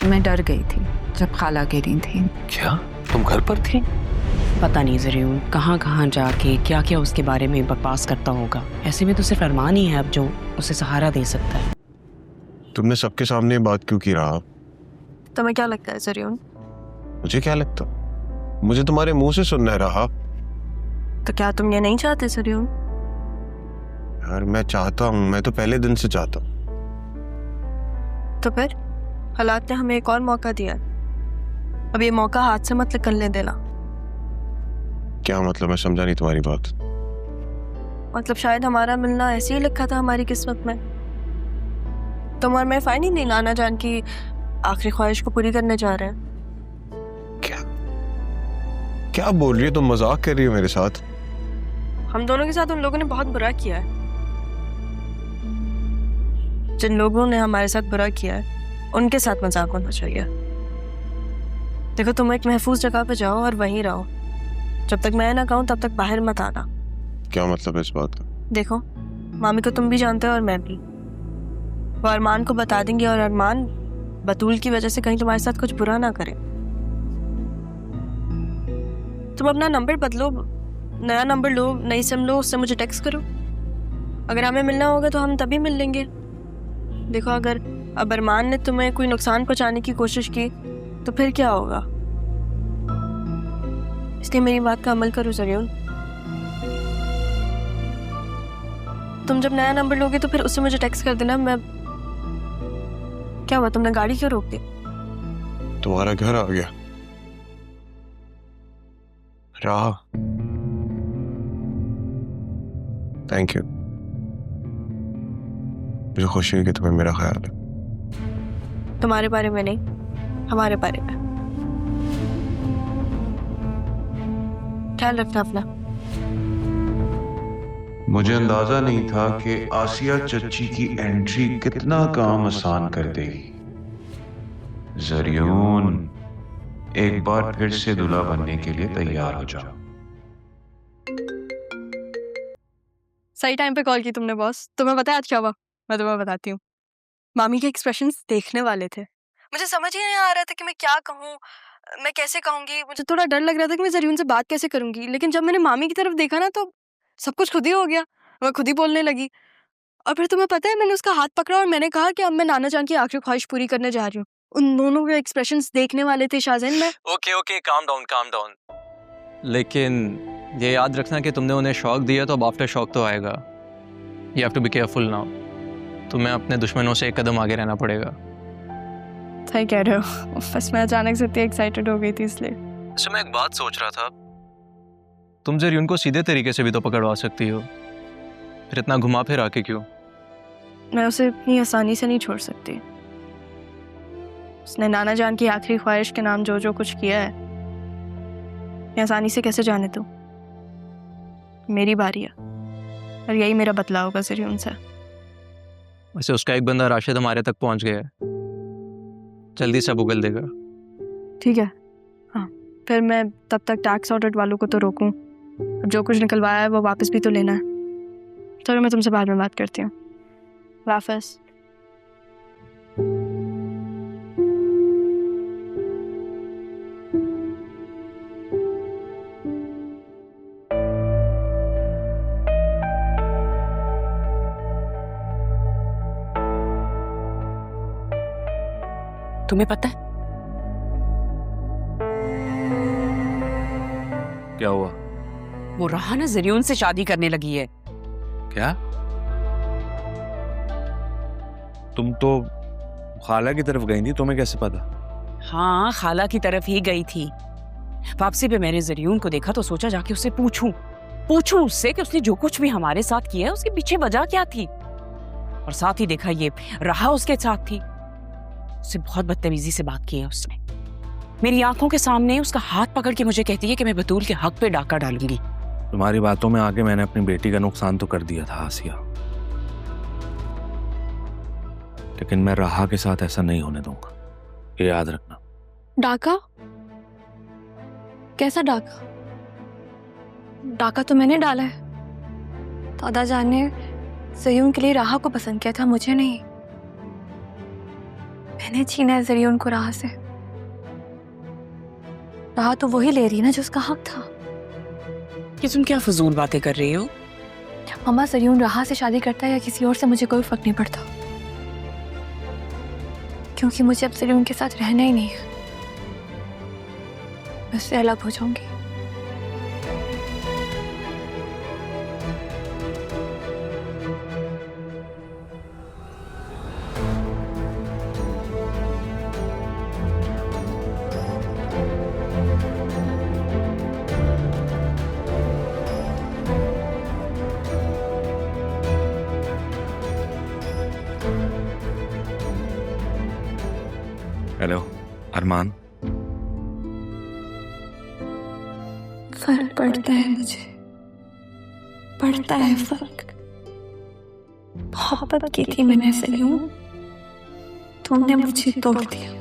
मैं डर गई थी जब खाला गिरी थी। क्या तुम घर पर थी? पता नहीं ज़रियून कहाँ कहाँ जाके क्या क्या उसके बारे में बकवास करता होगा। ऐसे में तो सिर्फ अरमान ही है अब जो उसे सहारा दे सकता है। तुमने सबके सामने बात क्यों की रहा? तुम्हें क्या लगता है ज़रियून? मुझे क्या लगता? मुझे तुम्हारे मुंह से सुनना है रहा। तो क्या तुम ये नहीं चाहते ज़रियून? यार मैं चाहता हूँ, मैं तो पहले दिन से चाहता हूँ। तो फिर हालात ने हमें एक और मौका दिया। अब ये मौका हाथ से मत निकलने देना। क्या मतलब? मैं समझा नहीं तुम्हारी बात। मतलब शायद हमारा मिलना ऐसे ही लिखा था हमारी किस्मत में। तुम और मैं फाइनली नहीं नाना जान की आखिरी ख्वाहिश को पूरी करने जा रहे हैं। क्या क्या बोल रही हो तुम? मजाक कर रही हो मेरे साथ? हम दोनों के साथ उन लोगों ने बहुत बुरा किया है। जिन लोगों ने हमारे साथ बुरा किया है उनके साथ मजाक होना चाहिए। देखो तुम एक महफूज जगह पे जाओ और वहीं रहो। जब तक मैं ना कहूँ तब तक बाहर मत आना। क्या मतलब है इस बात का? देखो मामी को तुम भी जानते हो और मैं भी। वो अरमान को बता देंगे और अरमान बतूल की वजह से कहीं तुम्हारे साथ कुछ बुरा ना करे। तुम अपना नंबर बदलो, नया नंबर लो, नई सिम लो, उससे मुझे टेक्स्ट करो। अगर हमें मिलना होगा तो हम तभी मिल लेंगे। देखो अगर अब अरमान ने तुम्हें कोई नुकसान पहुंचाने की कोशिश की तो फिर क्या होगा? इसलिए मेरी बात का अमल करो ज़रियून। तुम जब नया नंबर लोगे तो फिर उससे मुझे टेक्स्ट कर देना। मैं क्या हुआ, तुमने गाड़ी क्यों रोक दी? तुम्हारा घर आ गया राह। Thank you. मुझे खुशी है कि तुम्हें मेरा ख्याल है। तुम्हारे बारे में नहीं, हमारे बारे में। ख्याल रखना अपना। मुझे अंदाजा नहीं था कि आसिया चच्ची की एंट्री कितना काम आसान कर देगी। ज़रियून, एक बार फिर से दूल्हा बनने के लिए तैयार हो जाओ। सही टाइम पे कॉल की तुमने बॉस। तुम्हें पता है आज क्या हुआ? मैं तुम्हें बताती हूँ। मामी के एक्सप्रेशंस देखने वाले थे। मुझे समझ ही नहीं आ रहा था कि मैं क्या कहूँ, मैं कैसे कहूँगी। मुझे थोड़ा डर लग रहा था कि मैं ज़रियून से बात कैसे करूँगी। लेकिन जब मैंने मामी की तरफ देखा ना तो सब कुछ खुद ही हो गया। मैं खुद ही बोलने लगी। और फिर तुम्हें पता है मैंने उसका हाथ पकड़ा और मैंने कहा कि अब मैं नाना जान की आखिरी ख्वाहिश पूरी करने जा रही हूँ। उन दोनों के एक्सप्रेशंस देखने वाले थे शाहजैन। मैं ओके काम डाउन। लेकिन ये याद रखना कि तुमने उन्हें शॉक दिया तो अब आफ्टर शॉक तो आएगा। You have to be careful now. तुम्हें अपने दुश्मनों से एक कदम आगे रहना पड़ेगा। सही कह रहे हो। बस मैं अचानक से इतनी एक्साइटेड हो गई थी इसलिए। अच्छा मैं एक बात सोच रहा था, तुम ज़रियून को सीधे तरीके से भी तो पकड़वा सकती हो, फिर इतना घुमा फिर आके क्यों? मैं उसे इतनी आसानी से नहीं छोड़ सकती। उसने नाना जान की आखिरी ख्वाहिश के नाम जो जो कुछ किया है, मैं आसानी से कैसे जाने दूं? मेरी बारी है और यही मेरा बदला होगा ज़रियून से। वैसे उसका एक बंदा राशिद हमारे तक पहुंच गया है, जल्दी से उगल देगा। ठीक है, हाँ। फिर मैं तब तक टैक्स ऑडिट वालों को तो रोकूं। अब जो कुछ निकलवाया है वो वापस भी तो लेना है। चलो मैं तुमसे बाद में बात करती हूँ। वापस। तुम्हें पता है क्या हुआ? वो राह ना ज़रियून से शादी करने लगी है। क्या? तुम तो खाला की तरफ गई थी, तुम्हें कैसे पता? हाँ खाला की तरफ ही गई थी। वापसी पे मैंने ज़रियून को देखा तो सोचा जाके उससे पूछूं उससे कि उसने जो कुछ भी हमारे साथ किया है उसके पीछे वजह क्या थी। और साथ ही देखा ये राह उसके साथ थी। उससे बहुत बदतमीजी से बात की है उसने। मेरी आंखों के सामने उसका हाथ पकड़ के मुझे कहती है कि मैं बतूल के हक पे डाका डालूंगी। तुम्हारी बातों में आके मैंने अपनी बेटी का नुकसान तो कर दिया था आसिया, लेकिन मैं राहा के साथ ऐसा नहीं होने दूंगा, ये याद रखना। डाका? कैसा डाका? डाका तो मैंने डाला है। दादा जान ने ज़रियून के लिए राहा को पसंद किया था, मुझे नहीं। मैंने छीना है जरियून को राह से। राह तो वही ले रही है ना जो उसका हक था। ये तुम क्या फजूल बातें कर रही हो? मम्मा, जरियून राह से शादी करता है या किसी और से मुझे कोई फर्क नहीं पड़ता, क्योंकि मुझे अब जरियून के साथ रहना ही नहीं है। मैं उससे अलग हो जाऊंगी। हेलो अरमान, फर्क पड़ता है मुझे, पड़ता है फर्क। मोहब्बत की थी मैंने जरियून, तुमने मुझे तोड़ दिया।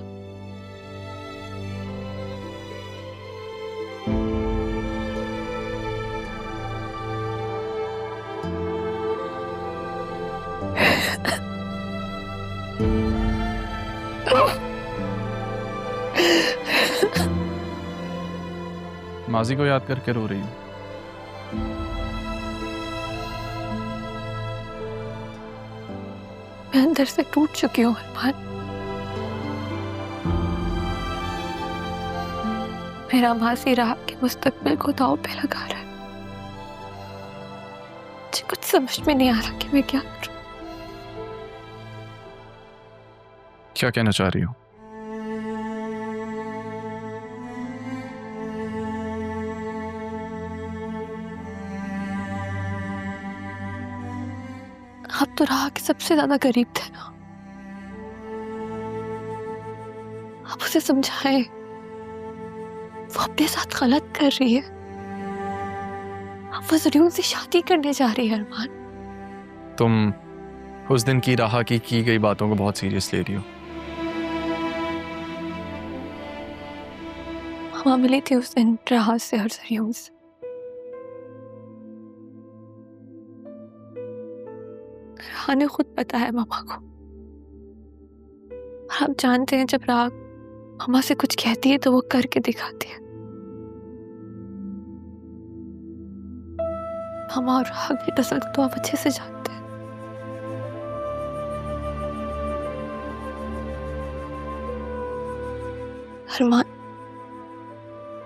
माजी को याद करके रो रही हूँ। मैं अंदर से टूट चुकी हूँ अरमान। मेरा मासी राह के मुस्तकबिल को दांव पे लगा रहा है। मुझे कुछ समझ में नहीं आ रहा कि मैं क्या करूं। क्या कहना चाह रही हो? आप तो राह के सबसे ज्यादा करीब थे ना। आप उसे समझाएं, वो अपने साथ गलत कर रही है। आप वो जरियून से शादी करने जा रही है अरमान। तुम उस दिन की राह की गई बातों को बहुत सीरियस ले रही हो। मामा मिली थी उस दिन राह से और जरियून से। राह ने खुद बताया मामा को। और आप जानते हैं, जब राह मामा से कुछ कहती है तो वो करके दिखाती है। मामा और राह की टसल तो आप अच्छे से जानते हैं। अरमान,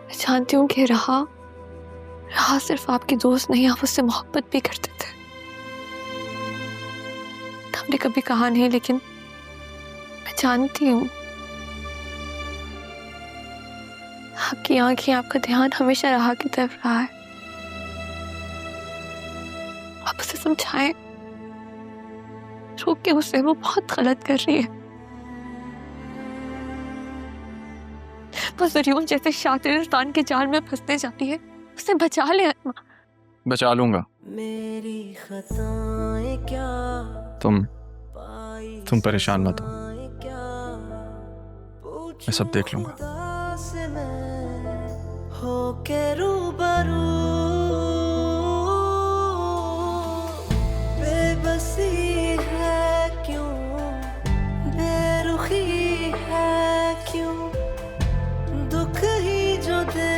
मैं जानती हूँ कि राह सिर्फ आपकी दोस्त नहीं, आप उससे मोहब्बत भी करते थे। हमने कभी कहा नहीं, लेकिन मैं जानती हूँ आपकी आंखें, आपका ध्यान हमेशा राह की तरफ रहा है। आप उसे समझाएं, रोक के उसे, वो बहुत गलत कर रही है। वो जरियून जैसे शातिरिस्तान के जाल में फंसने जाती है, उसे बचा ले अरमान। बचा लूंगा। मेरी खताएं क्या, तुम परेशान मत हो, मैं सब देख लूंगा। हो के रूबरू